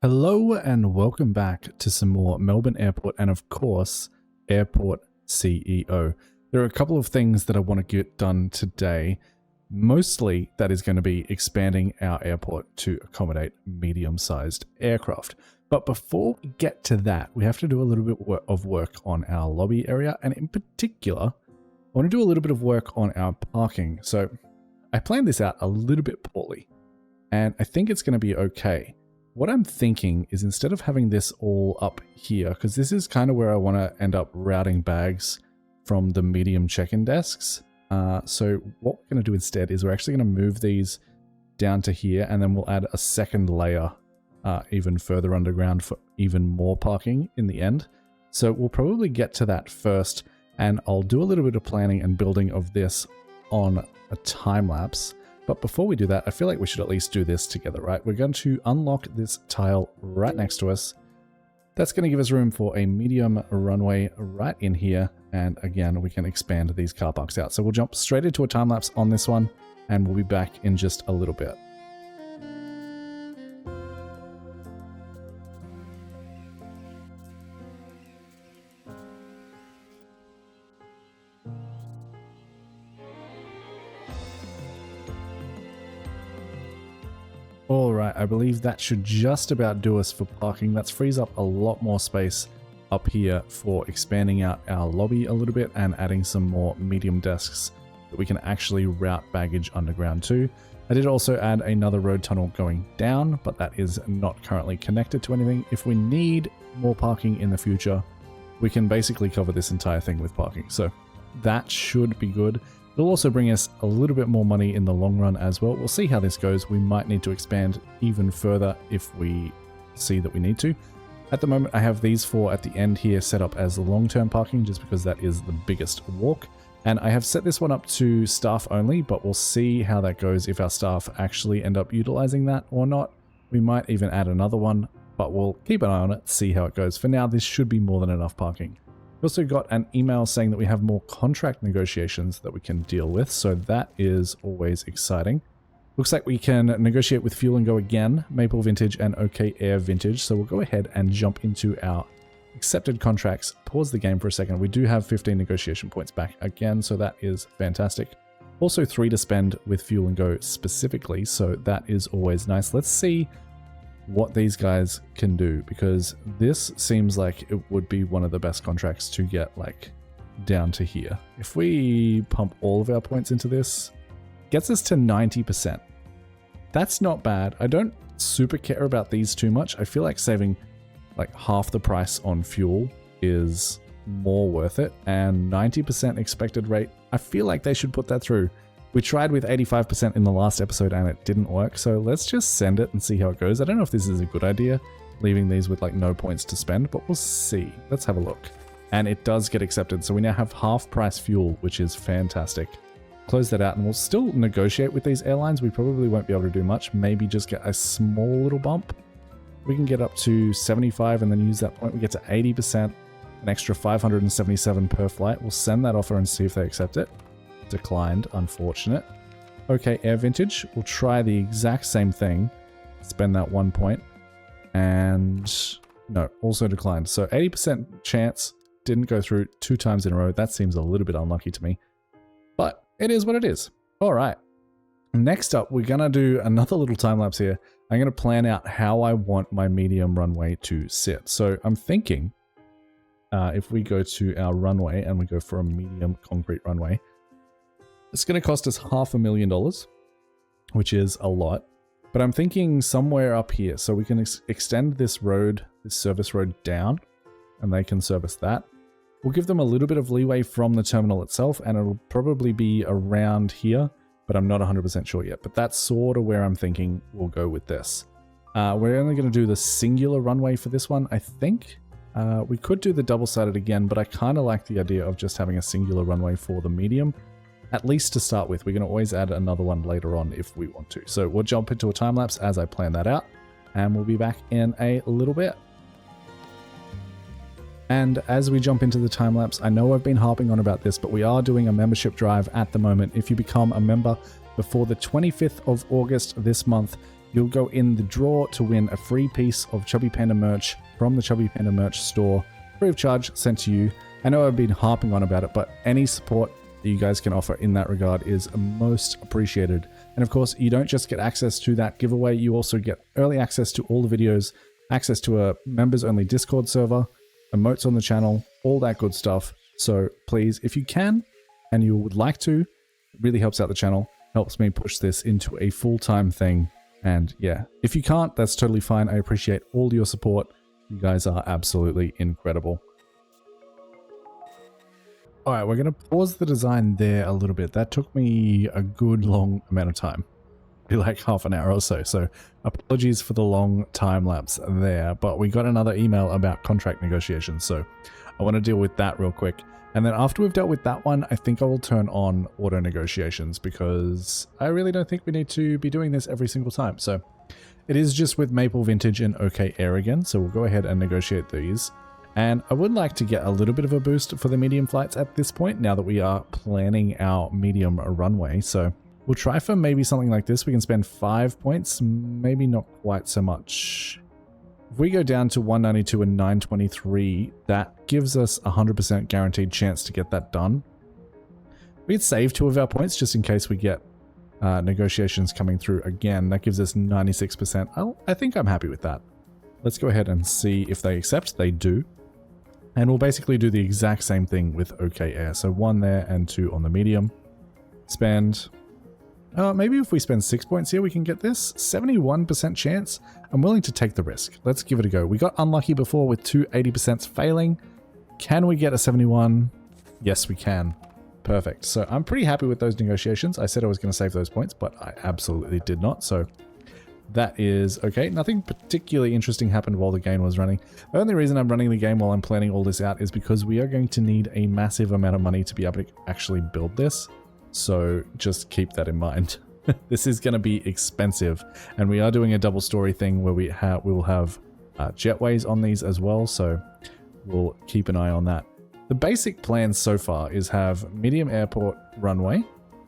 Hello and welcome back to some more Melbourne Airport and of course, Airport CEO. There are a couple of things that I want to get done today. Mostly that is going to be expanding our airport to accommodate medium-sized aircraft. But before we get to that, we have to do a little bit of work on our lobby area. And in particular, I want to do a little bit of work on our parking. So I planned this out a little bit poorly and I think it's going to be okay. What I'm thinking is instead of having this all up here, because this is kind of where I want to end up routing bags from the medium check-in desks. So what we're going to do instead is we're actually going to move these down to here and then we'll add a second layer even further underground for even more parking in the end. So we'll probably get to that first and I'll do a little bit of planning and building of this on a time lapse. But before we do that, I feel like we should at least do this together, right? We're going to unlock this tile right next to us. That's going to give us room for a medium runway right in here. And again, we can expand these car parks out. So we'll jump straight into a time lapse on this one and we'll be back in just a little bit. Alright, I believe that should just about do us for parking. That's frees up a lot more space up here for expanding out our lobby a little bit and adding some more medium desks that we can actually route baggage underground to. I did also add another road tunnel going down, but that is not currently connected to anything. If we need more parking in the future, we can basically cover this entire thing with parking. So that should be good. It'll also bring us a little bit more money in the long run as well. We'll see how this goes. We might need to expand even further if we see that we need to. At the moment, I have these four at the end here set up as long-term parking just because that is the biggest walk. And I have set this one up to staff only, but we'll see how that goes if our staff actually end up utilizing that or not. We might even add another one, but we'll keep an eye on it, see how it goes. For now, this should be more than enough parking. We also got an email saying that we have more contract negotiations that we can deal with, so that is always exciting. Looks like we can negotiate with Fuel and Go again, Maple Vintage and OK Air Vintage, so we'll go ahead and jump into our accepted contracts, pause the game for a second. We do have 15 negotiation points back again, so that is fantastic. Also 3 to spend with Fuel and Go specifically, so that is always nice. Let's see what these guys can do, because this seems like it would be one of the best contracts to get like down to here. If we pump all of our points into this, gets us to 90%. That's not bad. I don't super care about these too much. I feel like saving like half the price on fuel is more worth it, and 90% expected rate, I feel like they should put that through. We tried with 85% in the last episode and it didn't work, so let's just send it and see how it goes. I don't know if this is a good idea, leaving these with like no points to spend, but we'll see. Let's have a look. And it does get accepted, so we now have half price fuel, which is fantastic. Close that out and we'll still negotiate with these airlines. We probably won't be able to do much, maybe just get a small little bump. We can get up to 75 and then use that point. We get to 80%, an extra 577 per flight. We'll send that offer and see if they accept it. Declined, unfortunate. Okay, Air Vintage, we'll try the exact same thing, spend that 1 point, and no, also declined. So 80% chance, didn't go through 2 times in a row. That seems a little bit unlucky to me, but it is what it is. All right, next up, we're gonna do another little time lapse here. I'm gonna plan out how I want my medium runway to sit. So I'm thinking if we go to our runway and we go for a medium concrete runway, it's going to cost us $500,000, which is a lot, but I'm thinking somewhere up here. So we can extend this road, this service road down, and they can service that. We'll give them a little bit of leeway from the terminal itself, and it'll probably be around here, but I'm not 100% sure yet. But that's sort of where I'm thinking we'll go with this. We're only going to do the singular runway for this one, I think. We could do the double-sided again, but I kind of like the idea of just having a singular runway for the medium. At least to start with. We're going to always add another one later on if we want to. So we'll jump into a time lapse as I plan that out, and we'll be back in a little bit. And as we jump into the time lapse, I know I've been harping on about this, but we are doing a membership drive at the moment. If you become a member before the 25th of August this month, you'll go in the draw to win a free piece of Chubby Panda merch from the Chubby Panda merch store, free of charge, sent to you. I know I've been harping on about it, but any support that you guys can offer in that regard is most appreciated. And of course, you don't just get access to that giveaway, you also get early access to all the videos, access to a members only Discord server, emotes on the channel, all that good stuff. So please, if you can and you would like to, it really helps out the channel, helps me push this into a full-time thing. And yeah, if you can't, that's totally fine. I appreciate all your support. You guys are absolutely incredible. All right, we're going to pause the design there a little bit. That took me a good long amount of time, maybe like half an hour or so. So apologies for the long time lapse there, but we got another email about contract negotiations. So I want to deal with that real quick. And then after we've dealt with that one, I think I will turn on auto negotiations because I really don't think we need to be doing this every single time. So it is just with Maple Vintage and OK Air again. So we'll go ahead and negotiate these. And I would like to get a little bit of a boost for the medium flights at this point, now that we are planning our medium runway. So we'll try for maybe something like this. We can spend 5 points, maybe not quite so much. If we go down to 192 and 923, that gives us a 100% guaranteed chance to get that done. We'd save 2 of our points just in case we get negotiations coming through again. That gives us 96%. I think I'm happy with that. Let's go ahead and see if they accept. They do. And we'll basically do the exact same thing with OK Air. So 1 there and 2 on the medium. Spend... maybe if we spend 6 points here, we can get this. 71% chance. I'm willing to take the risk. Let's give it a go. We got unlucky before with 2 80% failing. Can we get a 71? Yes, we can. Perfect. So I'm pretty happy with those negotiations. I said I was going to save those points, but I absolutely did not. So that is okay. Nothing particularly interesting happened while the game was running. The only reason I'm running the game while I'm planning all this out is because we are going to need a massive amount of money to be able to actually build this. So just keep that in mind. This is going to be expensive, and we are doing a double story thing where we will have jetways on these as well. So we'll keep an eye on that. The basic plan so far is have medium airport runway,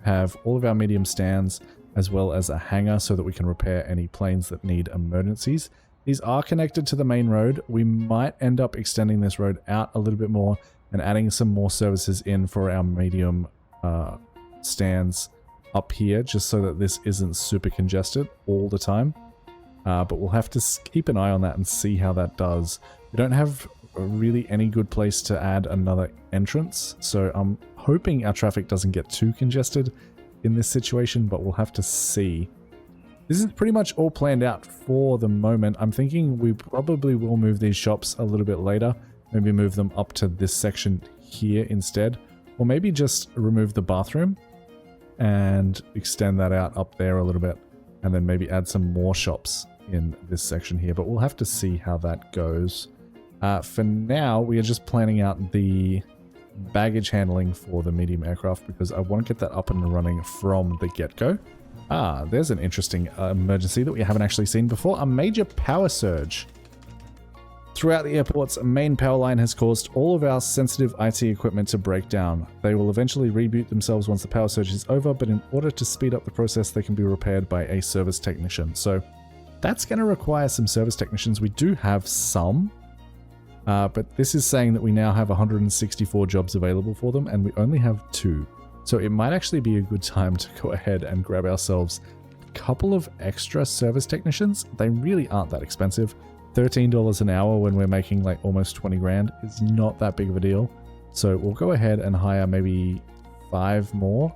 have all of our medium stands, as well as a hangar so that we can repair any planes that need emergencies. These are connected to the main road. We might end up extending this road out a little bit more and adding some more services in for our medium stands up here, just so that this isn't super congested all the time. But we'll have to keep an eye on that and see how that does. We don't have really any good place to add another entrance, so I'm hoping our traffic doesn't get too congested in this situation, but we'll have to see. This is pretty much all planned out for the moment. I'm thinking we probably will move these shops a little bit later, maybe move them up to this section here instead, or maybe just remove the bathroom and extend that out up there a little bit, and then maybe add some more shops in this section here, but we'll have to see how that goes. For now, we are just planning out the baggage handling for the medium aircraft because I want to get that up and running from the get-go. There's an interesting emergency that we haven't actually seen before. A major power surge. Throughout the airport's main power line has caused all of our sensitive IT equipment to break down. They will eventually reboot themselves once the power surge is over, but in order to speed up the process, they can be repaired by a service technician. So that's going to require some service technicians. We do have some. But this is saying that we now have 164 jobs available for them, and we only have 2. So it might actually be a good time to go ahead and grab ourselves a couple of extra service technicians. They really aren't that expensive. $13 an hour when we're making like almost 20 grand is not that big of a deal. So we'll go ahead and hire maybe 5 more.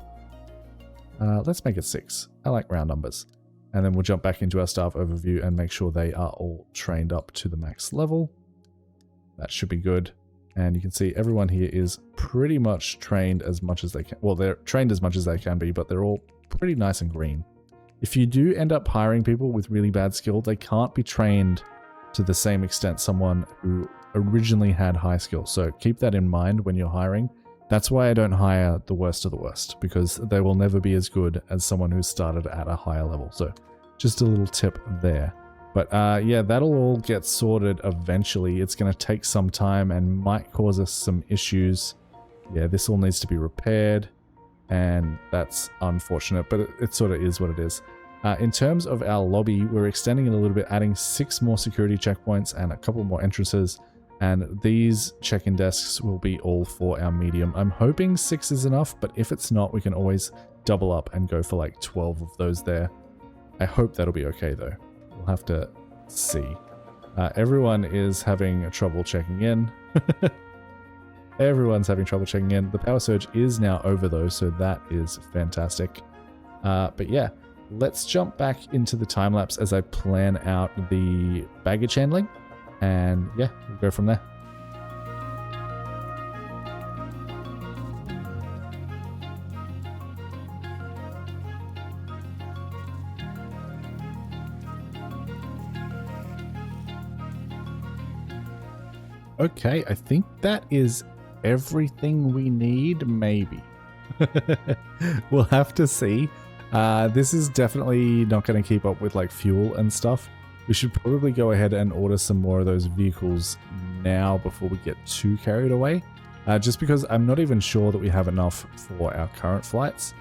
Let's make it 6. I like round numbers. And then we'll jump back into our staff overview and make sure they are all trained up to the max level. That should be good. And you can see everyone here is pretty much trained as much as they can. Well, they're trained as much as they can be, but they're all pretty nice and green. If you do end up hiring people with really bad skill, they can't be trained to the same extent someone who originally had high skill. So keep that in mind when you're hiring. That's why I don't hire the worst of the worst, because they will never be as good as someone who started at a higher level. So just a little tip there. But yeah, that'll all get sorted eventually. It's going to take some time and might cause us some issues. Yeah, this all needs to be repaired, and that's unfortunate, but it sort of is what it is. In terms of our lobby, we're extending it a little bit, adding 6 more security checkpoints and a couple more entrances. And these check-in desks will be all for our medium. I'm hoping 6 is enough, but if it's not, we can always double up and go for like 12 of those there. I hope that'll be okay though. We'll have to see. Everyone is having trouble checking in. Everyone's having trouble checking in. The power surge is now over though, so that is fantastic. But yeah, let's jump back into the time lapse as I plan out the baggage handling. And yeah, we'll go from there. Okay, I think that is everything we need, maybe. We'll have to see. This is definitely not going to keep up with like fuel and stuff. We should probably go ahead and order some more of those vehicles now before we get too carried away. Just because I'm not even sure that we have enough for our current flights.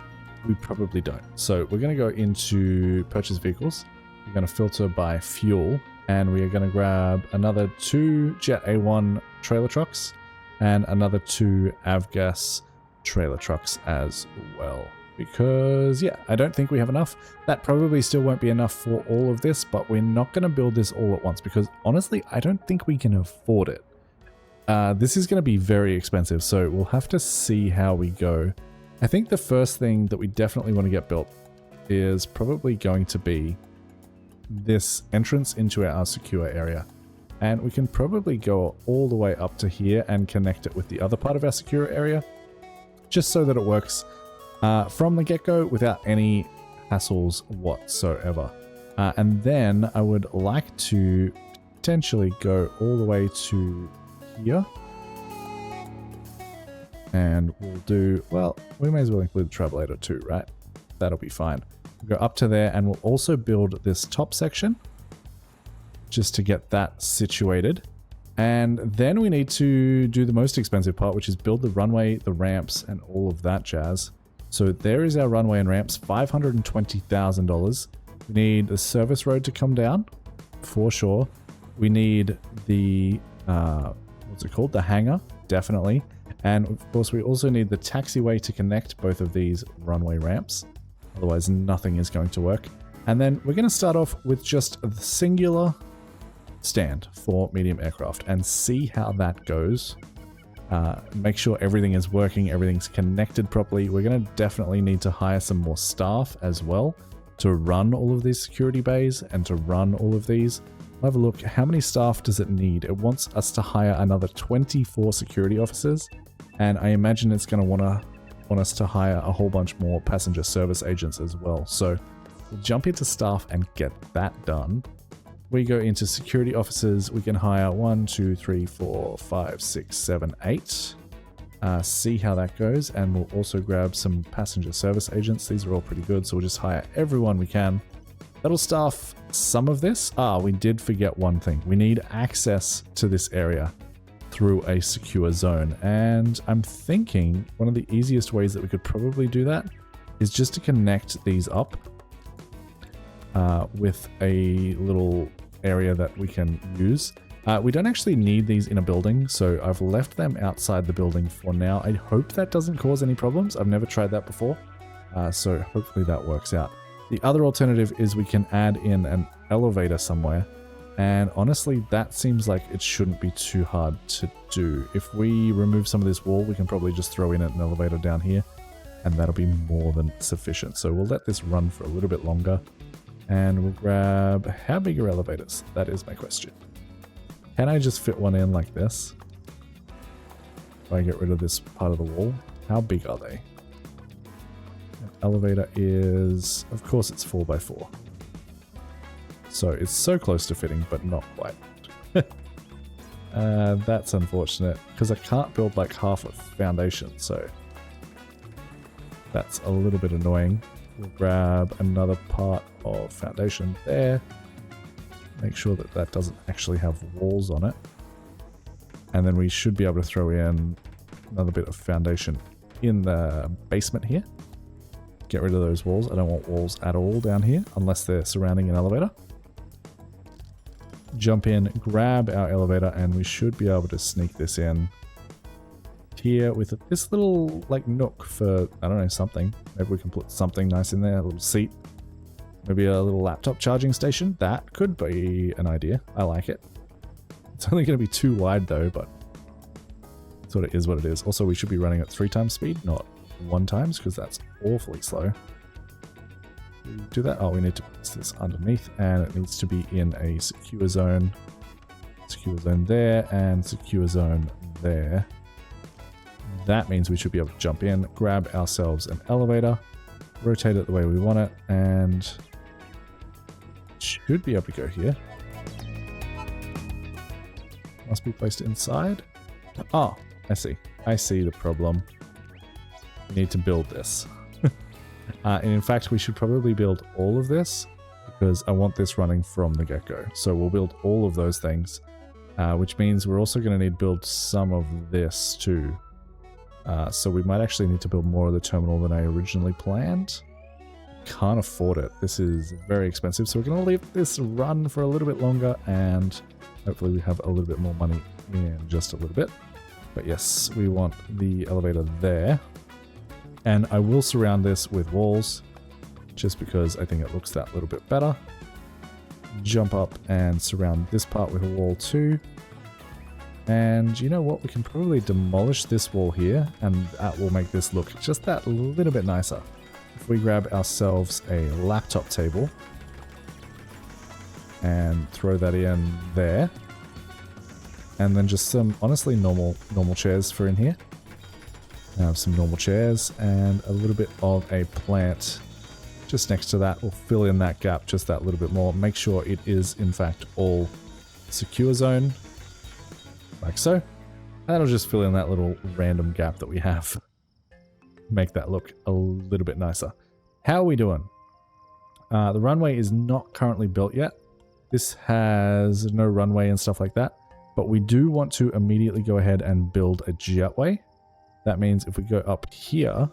We probably don't. So we're going to go into purchase vehicles. We're going to filter by fuel. And we are going to grab another 2 Jet A1 trailer trucks and another 2 Avgas trailer trucks as well. Because, yeah, I don't think we have enough. That probably still won't be enough for all of this, but we're not going to build this all at once because, honestly, I don't think we can afford it. This is going to be very expensive, so we'll have to see how we go. I think the first thing that we definitely want to get built is probably going to be this entrance into our secure area. And we can probably go all the way up to here and connect it with the other part of our secure area, just so that it works from the get-go without any hassles whatsoever. And then I would like to potentially go all the way to here. And we'll do, well, we may as well include the travelator too, right? That'll be fine. We'll go up to there and we'll also build this top section just to get that situated. And then we need to do the most expensive part, which is build the runway, the ramps, and all of that jazz. So there is our runway and ramps, $520,000. We need the service road to come down, for sure. We need the, what's it called? The hangar, definitely. And of course, we also need the taxiway to connect both of these runway ramps. Otherwise, nothing is going to work. And then we're going to start off with just a singular stand for medium aircraft and see how that goes. Make sure everything is working, everything's connected properly. We're going to definitely need to hire some more staff as well to run all of these security bays and to run all of these. Have a look. How many staff does it need? It wants us to hire another 24 security officers, and I imagine it's going to want us to hire a whole bunch more passenger service agents as well. So we'll jump into staff and get that done. We go into security officers. We can hire 1, 2, 3, 4, 5, 6, 7, 8. See how that goes, and we'll also grab some passenger service agents. These are all pretty good, so we'll just hire everyone we can. That'll staff some of this. We did forget one thing. We need access to this area through a secure zone, and I'm thinking one of the easiest ways that we could probably do that is just to connect these up with a little area that we can use. We don't actually need these in a building, so I've left them outside the building for now. I hope that doesn't cause any problems. I've never tried that before, so hopefully that works out. The other alternative is we can add in an elevator somewhere, and honestly, that seems like it shouldn't be too hard to do. If we remove some of this wall, we can probably just throw in an elevator down here, and that'll be more than sufficient. So we'll let this run for a little bit longer, and we'll grab... How big are elevators? That is my question. Can I just fit one in like this? If I get rid of this part of the wall, how big are they? Elevator is, of course, it's 4x4. So it's so close to fitting, but not quite. That's unfortunate, because I can't build like half a foundation, so that's a little bit annoying. We'll grab another part of foundation there. Make sure that that doesn't actually have walls on it. And then we should be able to throw in another bit of foundation in the basement here. Get rid of those walls. I don't want walls at all down here unless they're surrounding an elevator. Jump in, grab our elevator, and we should be able to sneak this in here with this little like nook for, I don't know, something. Maybe we can put something nice in there, a little seat. Maybe a little laptop charging station. That could be an idea. I like it. It's only going to be too wide though, but it sort of is what it is. Also, we should be running at 3 times speed, not 1 times, because that's awfully slow. Do that. Oh, we need to place this underneath, and it needs to be in a secure zone. Secure zone there, and secure zone there. That means we should be able to jump in, grab ourselves an elevator, rotate it the way we want it, and should be able to go here. Must be placed inside. Oh, I see. I see the problem. We need to build this. And in fact, we should probably build all of this because I want this running from the get-go. So we'll build all of those things, which means we're also going to need to build some of this too. So we might actually need to build more of the terminal than I originally planned. Can't afford it. This is very expensive. So we're going to leave this run for a little bit longer, and hopefully we have a little bit more money in just a little bit. But yes, we want the elevator there. And I will surround this with walls just because I think it looks that little bit better. Jump up and surround this part with a wall too. And you know what? We can probably demolish this wall here, and that will make this look just that little bit nicer. If we grab ourselves a laptop table and throw that in there, and then just some honestly normal chairs for in here. Have some normal chairs and a little bit of a plant just next to that. We'll fill in that gap just that little bit more. Make sure it is in fact all secure zone, like so. That'll just fill in that little random gap that we have. Make that look a little bit nicer. How are we doing? The runway is not currently built yet. This has no runway and stuff like that, but we do want to immediately go ahead and build a jetway. That means if we go up here,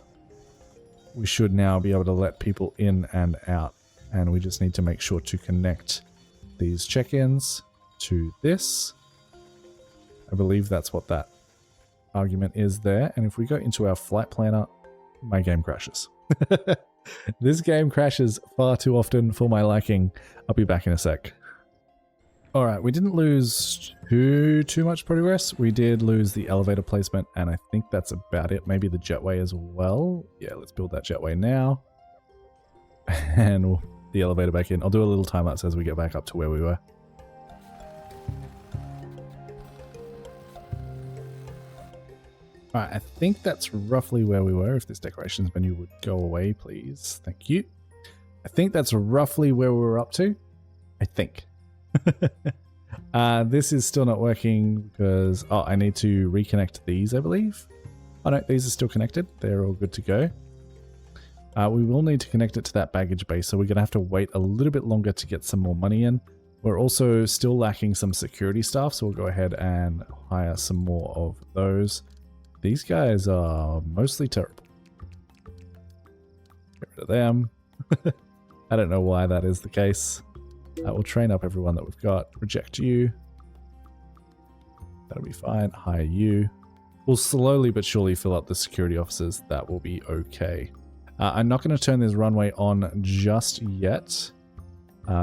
we should now be able to let people in and out. And we just need to make sure to connect these check-ins to this. I believe that's what that argument is there. And if we go into our flight planner, my game crashes. This game crashes far too often for my liking. I'll be back in a sec. Alright, we didn't lose too much progress. We did lose the elevator placement, and I think that's about it. Maybe the jetway as well. Yeah, let's build that jetway now. And we'll the elevator back in. I'll do a little time lapse as we get back up to where we were. Alright, I think that's roughly where we were. If this decorations menu would go away, please. Thank you. I think that's roughly where we were up to. I think. This is still not working because... Oh, I need to reconnect these, I believe. Oh no, these are still connected. They're all good to go. We will need to connect it to that baggage bay, so we're going to have to wait a little bit longer to get some more money in. We're also still lacking some security staff, so we'll go ahead and hire some more of those. These guys are mostly terrible. Get rid of them. I don't know why that is the case. We'll train up everyone that we've got. Reject you. That'll be fine. Hire you. We'll slowly but surely fill up the security officers. That will be okay. I'm not going to turn this runway on just yet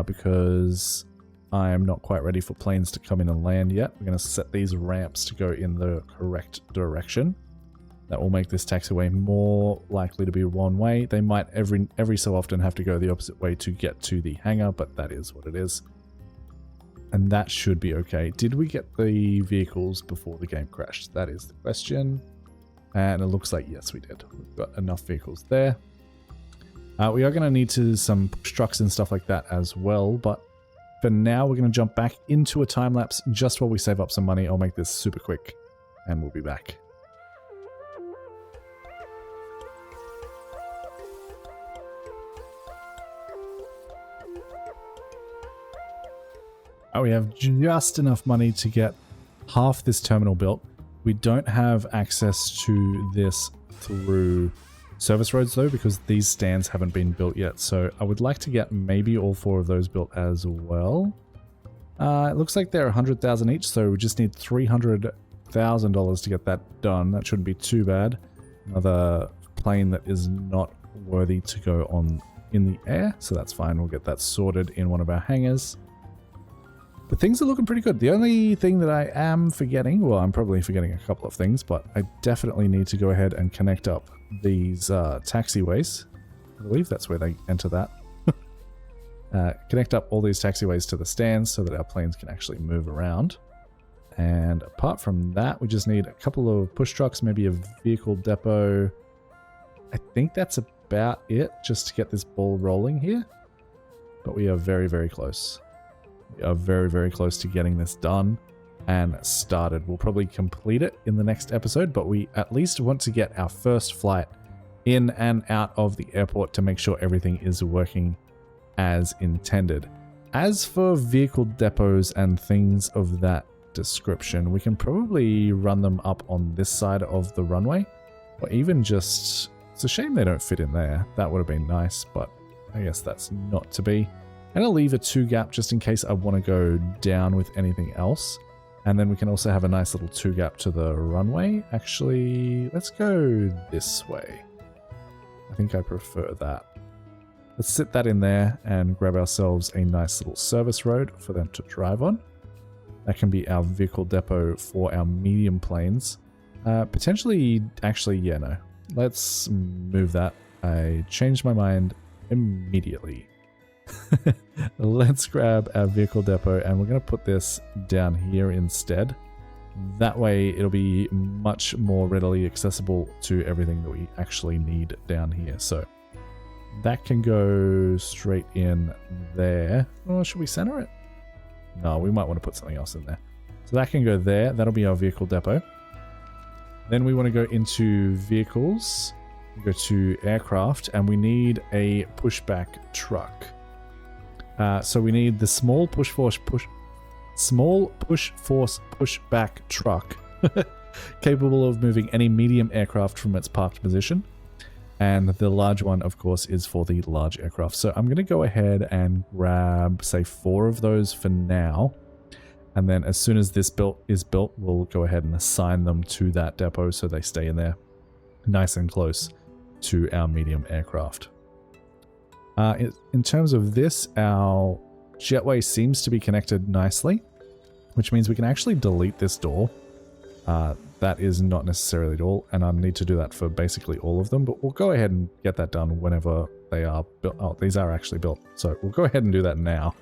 because I am not quite ready for planes to come in and land yet. We're going to set these ramps to go in the correct direction. That will make this taxiway more likely to be one way. They might every so often have to go the opposite way to get to the hangar, but that is what it is. And that should be okay. Did we get the vehicles before the game crashed? That is the question. And it looks like yes, we did. We've got enough vehicles there. We are going to need some push trucks and stuff like that as well, but for now we're going to jump back into a time lapse just while we save up some money. I'll make this super quick and we'll be back. We have just enough money to get half this terminal built. We don't have access to this through service roads though, because these stands haven't been built yet. So I would like to get maybe all 4 of those built as well. It looks like they're 100,000 each, so we just need $300,000 to get that done. That shouldn't be too bad. Another plane that is not worthy to go on in the air, so that's fine. We'll get that sorted in one of our hangars. But things are looking pretty good. The only thing that I am forgetting, well, I'm probably forgetting a couple of things, but I definitely need to go ahead and connect up these taxiways. I believe that's where they enter that. Connect up all these taxiways to the stands so that our planes can actually move around. And apart from that, we just need a couple of push trucks, maybe a vehicle depot. I think that's about it, just to get this ball rolling here. But we are very, very close. We are very, very close to getting this done and started. We'll probably complete it in the next episode, but we at least want to get our first flight in and out of the airport to make sure everything is working as intended. As for vehicle depots and things of that description, we can probably run them up on this side of the runway, or even just, it's a shame they don't fit in there. That would have been nice, but I guess that's not to be. And I'll leave a 2 gap just in case I want to go down with anything else. And then we can also have a nice little 2 gap to the runway. Actually, let's go this way. I think I prefer that. Let's sit that in there and grab ourselves a nice little service road for them to drive on. That can be our vehicle depot for our medium planes. Potentially, actually, yeah, no. Let's move that. I changed my mind immediately. Let's grab our vehicle depot and we're going to put this down here instead. That way it'll be much more readily accessible to everything that we actually need down here. So that can go straight in there. Or should we center it? No, we might want to put something else in there. So that can go there. That'll be our vehicle depot. Then we want to go into vehicles. We go to aircraft and we need a pushback truck. So we need the small push force pushback truck capable of moving any medium aircraft from its parked position. And the large one, of course, is for the large aircraft. So I'm going to go ahead and grab, say, 4 of those for now. And then as soon as this is built, we'll go ahead and assign them to that depot so they stay in there nice and close to our medium aircraft. In terms of this, our jetway seems to be connected nicely, which means we can actually delete this door. That is not necessarily at all, and I need to do that for basically all of them, but we'll go ahead and get that done whenever they are built. Oh, these are actually built, so we'll go ahead and do that now.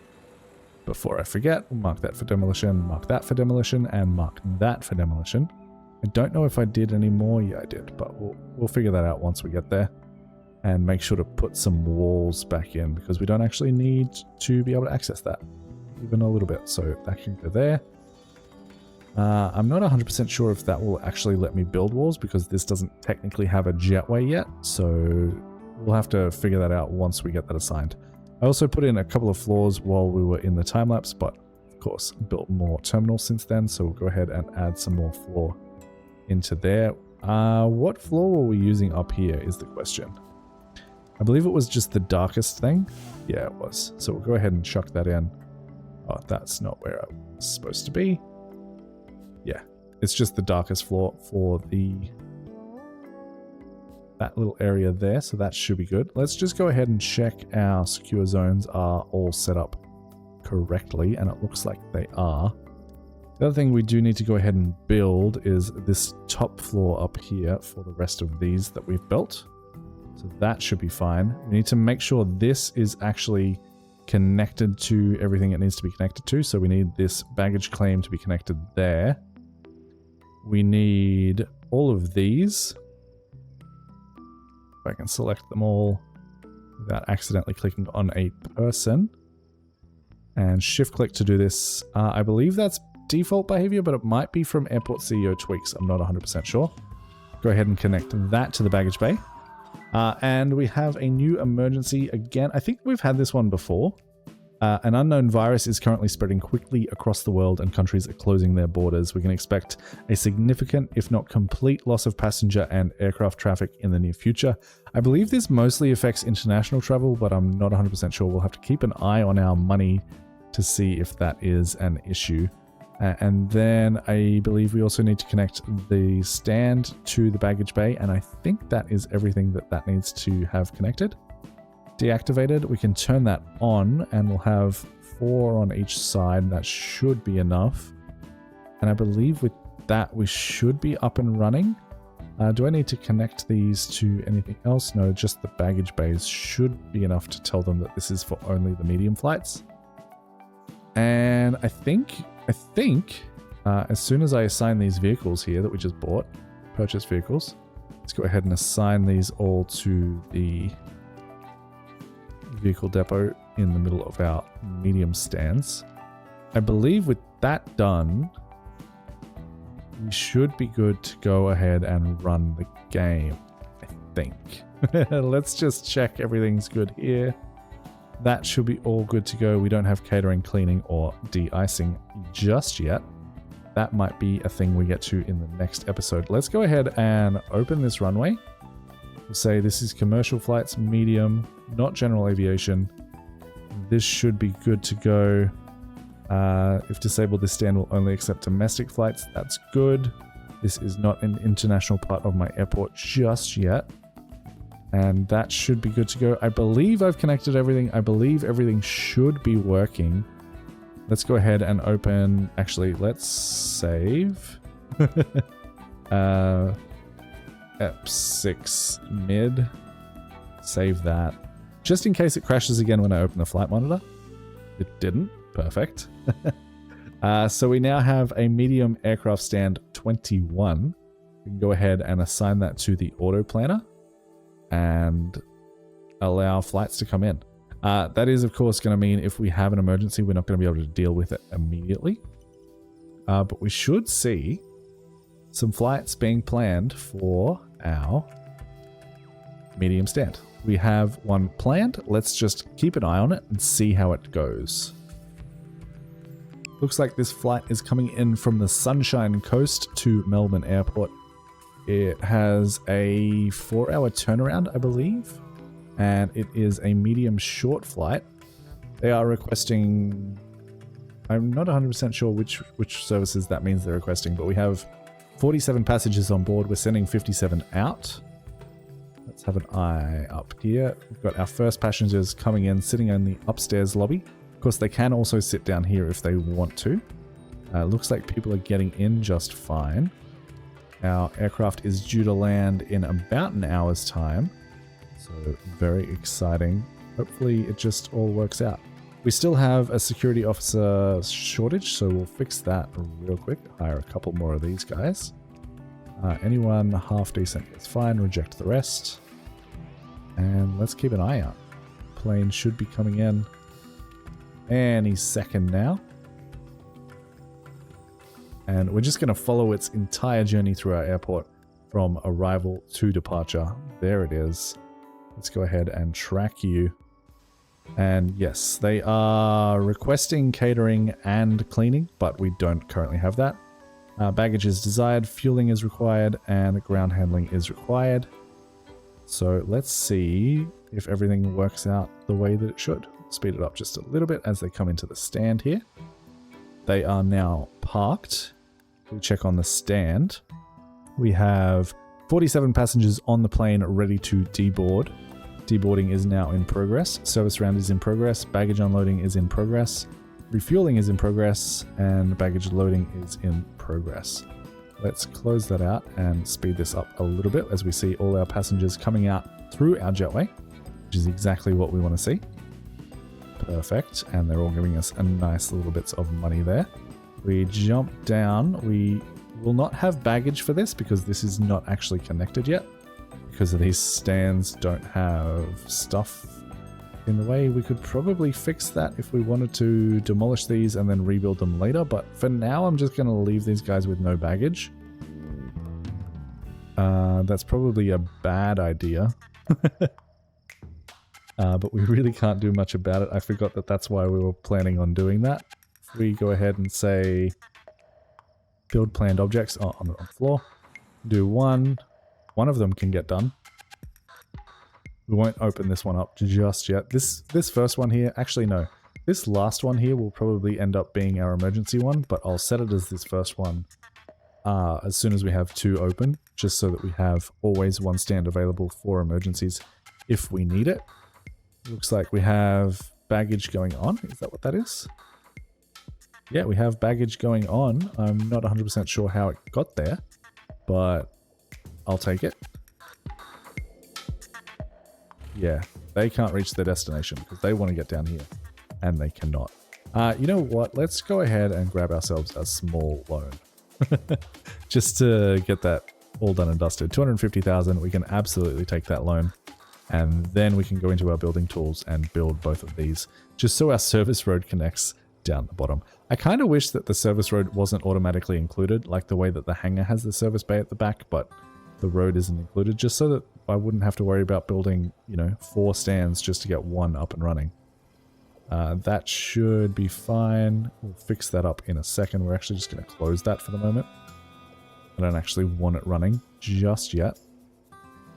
Before I forget, we'll mark that for demolition, mark that for demolition, and mark that for demolition. I don't know if I did any more. Yeah, I did, but we'll figure that out once we get there. And make sure to put some walls back in because we don't actually need to be able to access that even a little bit. So that can go there. I'm not 100% sure if that will actually let me build walls because this doesn't technically have a jetway yet. So we'll have to figure that out once we get that assigned. I also put in a couple of floors while we were in the time lapse, but of course built more terminals since then. So we'll go ahead and add some more floor into there. What floor were we using up here is the question. I believe it was just the darkest thing. Yeah, it was. So we'll go ahead and chuck that in. Oh, that's not where I was supposed to be. Yeah, it's just the darkest floor for that little area there. So that should be good. Let's just go ahead and check our secure zones are all set up correctly. And it looks like they are. The other thing we do need to go ahead and build is this top floor up here for the rest of these that we've built. So that should be fine. We need to make sure this is actually connected to everything it needs to be connected to. So we need this baggage claim to be connected there. We need all of these. If I can select them all without accidentally clicking on a person. And shift click to do this. I believe that's default behavior, but it might be from Airport CEO tweaks. I'm not 100% sure. Go ahead and connect that to the baggage bay. And we have a new emergency again. I think we've had this one before. An unknown virus is currently spreading quickly across the world and countries are closing their borders. We can expect a significant, if not complete, loss of passenger and aircraft traffic in the near future. I believe this mostly affects international travel, but I'm not 100% sure. We'll have to keep an eye on our money to see if that is an issue. And then I believe we also need to connect the stand to the baggage bay, and I think that is everything that needs to have connected. Deactivated, we can turn that on and we'll have 4 on each side. That should be enough. And I believe with that we should be up and running. Do I need to connect these to anything else? No, just the baggage bays should be enough to tell them that this is for only the medium flights. And I think as soon as I assign these vehicles here that we just bought, purchase vehicles, let's go ahead and assign these all to the vehicle depot in the middle of our medium stands. I believe with that done, we should be good to go ahead and run the game, I think. Let's just check everything's good here. That should be all good to go. We don't have catering, cleaning, or de-icing just yet. That might be a thing we get to in the next episode. Let's go ahead and open this runway. We'll say this is commercial flights, medium, not general aviation. This should be good to go. If disabled, this stand will only accept domestic flights. That's good. This is not an international part of my airport just yet. And that should be good to go. I believe I've connected everything. I believe everything should be working. Let's go ahead and open... Actually, let's save. F6 mid. Save that. Just in case it crashes again when I open the flight monitor. It didn't. Perfect. So we now have a medium aircraft stand 21. We can go ahead and assign that to the auto planner and allow flights to come in. That is, of course, going to mean if we have an emergency, we're not going to be able to deal with it immediately. But we should see some flights being planned for our medium stand. We have one planned. Let's just keep an eye on it and see how it goes. Looks like this flight is coming in from the Sunshine Coast to Melbourne Airport. It has a 4-hour turnaround, I believe, and it is a medium short flight. They are requesting... I'm not 100% sure which services that means they're requesting, but we have 47 passengers on board. We're sending 57 out. Let's have an eye up here. We've got our first passengers coming in, sitting in the upstairs lobby. Of course, they can also sit down here if they want to. Looks like people are getting in just fine. Our aircraft is due to land in about an hour's time. So very exciting. Hopefully it just all works out. We still have a security officer shortage, so we'll fix that real quick. Hire a couple more of these guys. Anyone half decent is fine. Reject the rest. And let's keep an eye out. Plane should be coming in any second now. And we're just going to follow its entire journey through our airport from arrival to departure. There it is. Let's go ahead and track you. And yes, they are requesting catering and cleaning, but we don't currently have that. Baggage is desired, fueling is required, and ground handling is required. So let's see if everything works out the way that it should. Speed it up just a little bit as they come into the stand here. They are now parked. We check on the stand. We have 47 passengers on the plane ready to deboard. Deboarding is now in progress. Service round is in progress. Baggage unloading is in progress. Refueling is in progress. And baggage loading is in progress. Let's close that out and speed this up a little bit as we see all our passengers coming out through our jetway, which is exactly what we want to see. Perfect. And they're all giving us a nice little bits of money there. We jump down. We will not have baggage for this because this is not actually connected yet. Because of these stands don't have stuff in the way. We could probably fix that if we wanted to demolish these and then rebuild them later. But for now, I'm just going to leave these guys with no baggage. That's probably a bad idea. but we really can't do much about it. I forgot that that's why we were planning on doing that. If we go ahead and say build planned objects on the floor, do one of them can get done. We won't open this one up just yet. This first one here, actually no, this last one here will probably end up being our emergency one, but I'll set it as this first one as soon as we have 2 open, just so that we have always 1 stand available for emergencies if we need it. Looks like we have baggage going on. Is that what that is? Yeah, we have baggage going on. I'm not 100% sure how it got there, but I'll take it. Yeah, they can't reach their destination because they want to get down here and they cannot. You know what? Let's go ahead and grab ourselves a small loan just to get that all done and dusted. 250,000. We can absolutely take that loan, and then we can go into our building tools and build both of these just so our service road connects down the bottom. I kind of wish that the service road wasn't automatically included, like the way that the hangar has the service bay at the back, but the road isn't included, just so that I wouldn't have to worry about building, you know, 4 stands just to get 1 up and running. That should be fine. We'll fix that up in a second. We're actually just going to close that for the moment. I don't actually want it running just yet.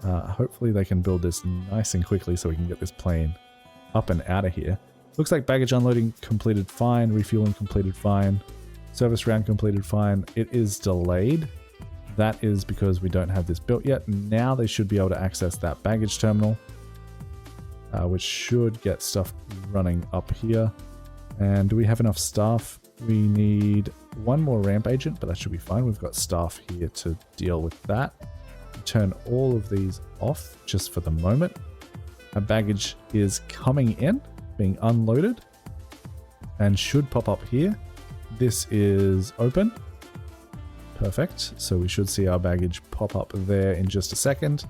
Hopefully they can build this nice and quickly so we can get this plane up and out of here. Looks like baggage unloading completed fine, refueling completed fine, service round completed fine. It is delayed. That is because we don't have this built yet. Now they should be able to access that baggage terminal, which should get stuff running up here. And do we have enough staff? We need 1 more ramp agent, but that should be fine. We've got staff here to deal with that. Turn all of these off just for the moment. Our baggage is coming in, being unloaded, and should pop up here. This is open. Perfect. So we should see our baggage pop up there in just a second.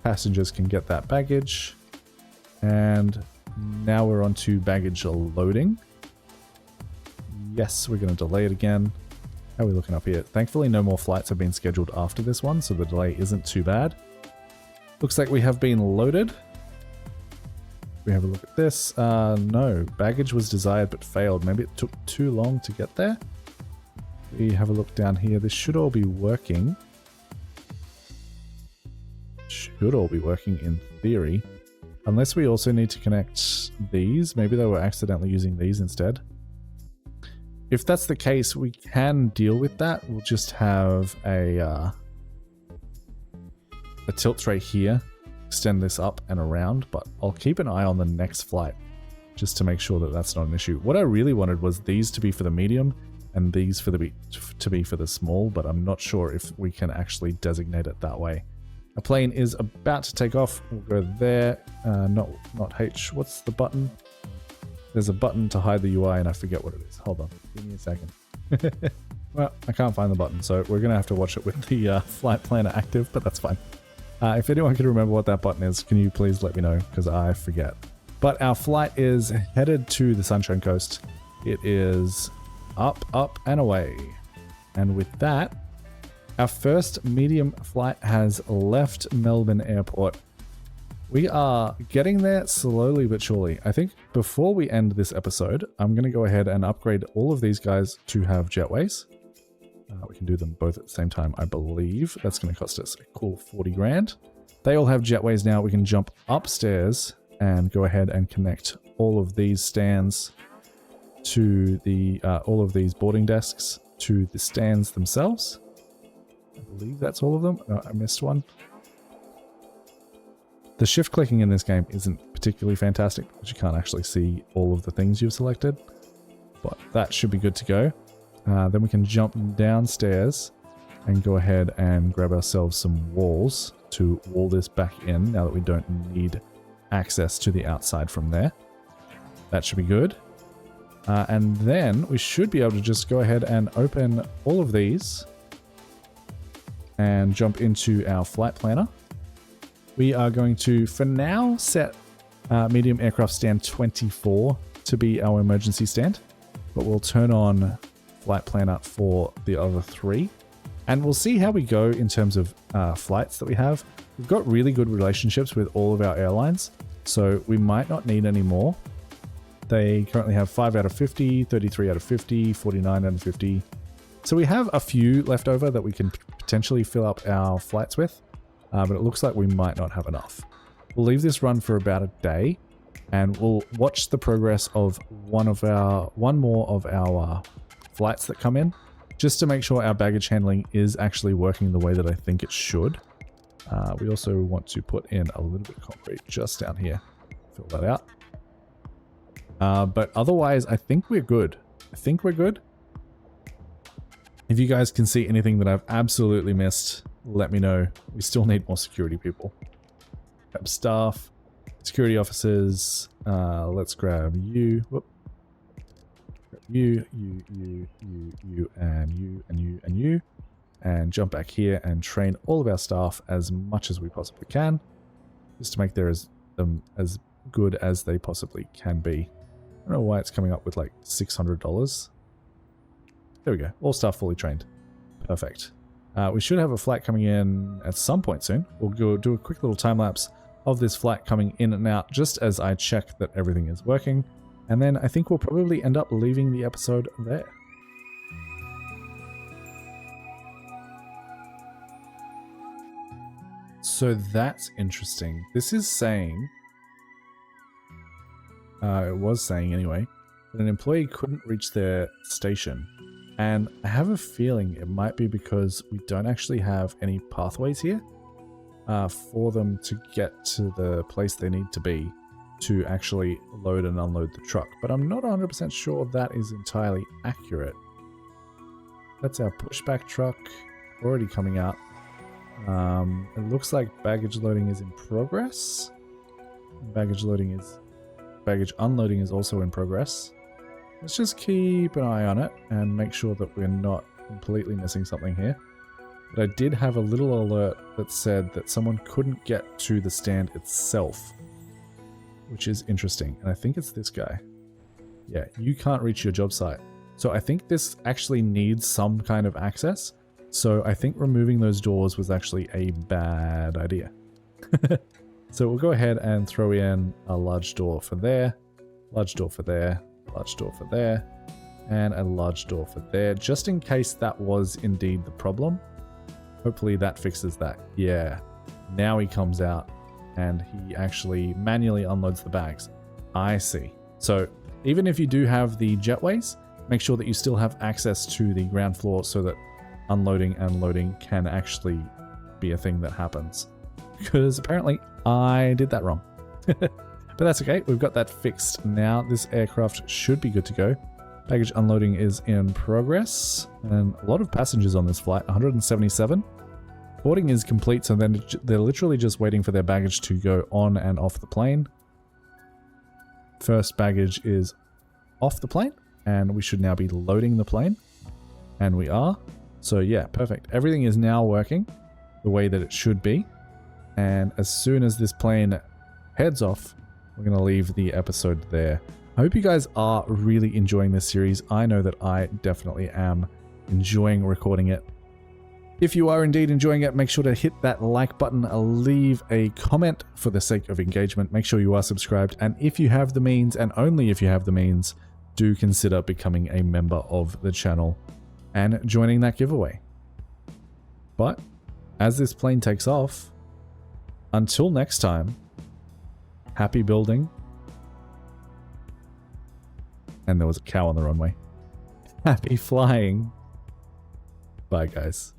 Passengers can get that baggage. And now we're on to baggage loading. Yes, we're going to delay it again. How are we looking up here? Thankfully, no more flights have been scheduled after this one, so the delay isn't too bad. Looks like we have been loaded. We have a look at this. No, baggage was desired but failed. Maybe it took too long to get there. We have a look down here. This should all be working. Should all be working in theory. Unless we also need to connect these. Maybe they were accidentally using these instead. If that's the case, we can deal with that. We'll just have a tilt tray here. Extend this up and around, but I'll keep an eye on the next flight just to make sure that that's not an issue. What I really wanted was these to be for the medium and these to be for the small, but I'm not sure if we can actually designate it that way. A plane is about to take off. We'll go there. Not H. What's the button? There's a button to hide the UI and I forget what it is. Hold on. Give me a second. Well, I can't find the button, so we're going to have to watch it with the flight planner active, but that's fine. If anyone can remember what that button is, can you please let me know, because I forget. But our flight is headed to the Sunshine Coast. It is up, up, and away. And with that, our first medium flight has left Melbourne Airport. We are getting there slowly but surely. I think before we end this episode, I'm going to go ahead and upgrade all of these guys to have jetways. We can do them both at the same time, I believe. That's going to cost us a cool 40 grand. They all have jetways now. We can jump upstairs and go ahead and connect all of these stands to the all of these boarding desks to the stands themselves. I believe that's all of them. No, I missed one. The shift clicking in this game isn't particularly fantastic because you can't actually see all of the things you've selected, but that should be good to go. Then we can jump downstairs and go ahead and grab ourselves some walls to wall this back in now that we don't need access to the outside from there. That should be good. And then we should be able to just go ahead and open all of these and jump into our flight planner. We are going to, for now, set medium aircraft stand 24 to be our emergency stand, but we'll turn on flight planner for the other 3. And we'll see how we go in terms of flights that we have. We've got really good relationships with all of our airlines. So we might not need any more. They currently have 5 out of 50, 33 out of 50, 49 out of 50. So we have a few left over that we can potentially fill up our flights with, but it looks like we might not have enough. We'll leave this run for about a day, and we'll watch the progress of one more of our flights that come in, just to make sure our baggage handling is actually working the way that I think it should. We also want to put in a little bit of concrete just down here. Fill that out. But otherwise, I think we're good. If you guys can see anything that I've absolutely missed, let me know. We still need more security people. Grab staff, security officers. Let's grab you. Whoop. You, and you, and you. And jump back here and train all of our staff as much as we possibly can, just to make them as good as they possibly can be. I don't know why it's coming up with like $600. There we go. All staff fully trained. Perfect. We should have a flight coming in at some point soon. We'll go do a quick little time lapse of this flight coming in and out just as I check that everything is working. And then I think we'll probably end up leaving the episode there. So that's interesting. This is saying, it was saying anyway, that an employee couldn't reach their station. And I have a feeling it might be because we don't actually have any pathways here for them to get to the place they need to be to actually load and unload the truck. But I'm not 100% sure that is entirely accurate. That's our pushback truck already coming out. It looks like baggage loading is in progress. Baggage unloading is also in progress. Let's just keep an eye on it and make sure that we're not completely missing something here. But I did have a little alert that said that someone couldn't get to the stand itself, which is interesting. And I think it's this guy. Yeah, you can't reach your job site. So I think this actually needs some kind of access. So I think removing those doors was actually a bad idea. So we'll go ahead and throw in a large door for there, large door for there, large door for there, and a large door for there, just in case that was indeed the problem. Hopefully that fixes that. Yeah, now he comes out and he actually manually unloads the bags. I see. So even if you do have the jetways, make sure that you still have access to the ground floor so that unloading and loading can actually be a thing that happens. Because apparently I did that wrong. But that's okay, we've got that fixed now. This aircraft should be good to go. Baggage unloading is in progress, and a lot of passengers on this flight, 177. Boarding is complete, so then they're literally just waiting for their baggage to go on and off the plane. First baggage is off the plane, and we should now be loading the plane. And we are. So yeah, perfect. Everything is now working the way that it should be. And as soon as this plane heads off, we're going to leave the episode there. I hope you guys are really enjoying this series. I know that I definitely am enjoying recording it. If you are indeed enjoying it, make sure to hit that like button, leave a comment for the sake of engagement. Make sure you are subscribed. And if you have the means, and only if you have the means, do consider becoming a member of the channel and joining that giveaway. But as this plane takes off, until next time, happy building. And there was a cow on the runway. Happy flying. Bye, guys.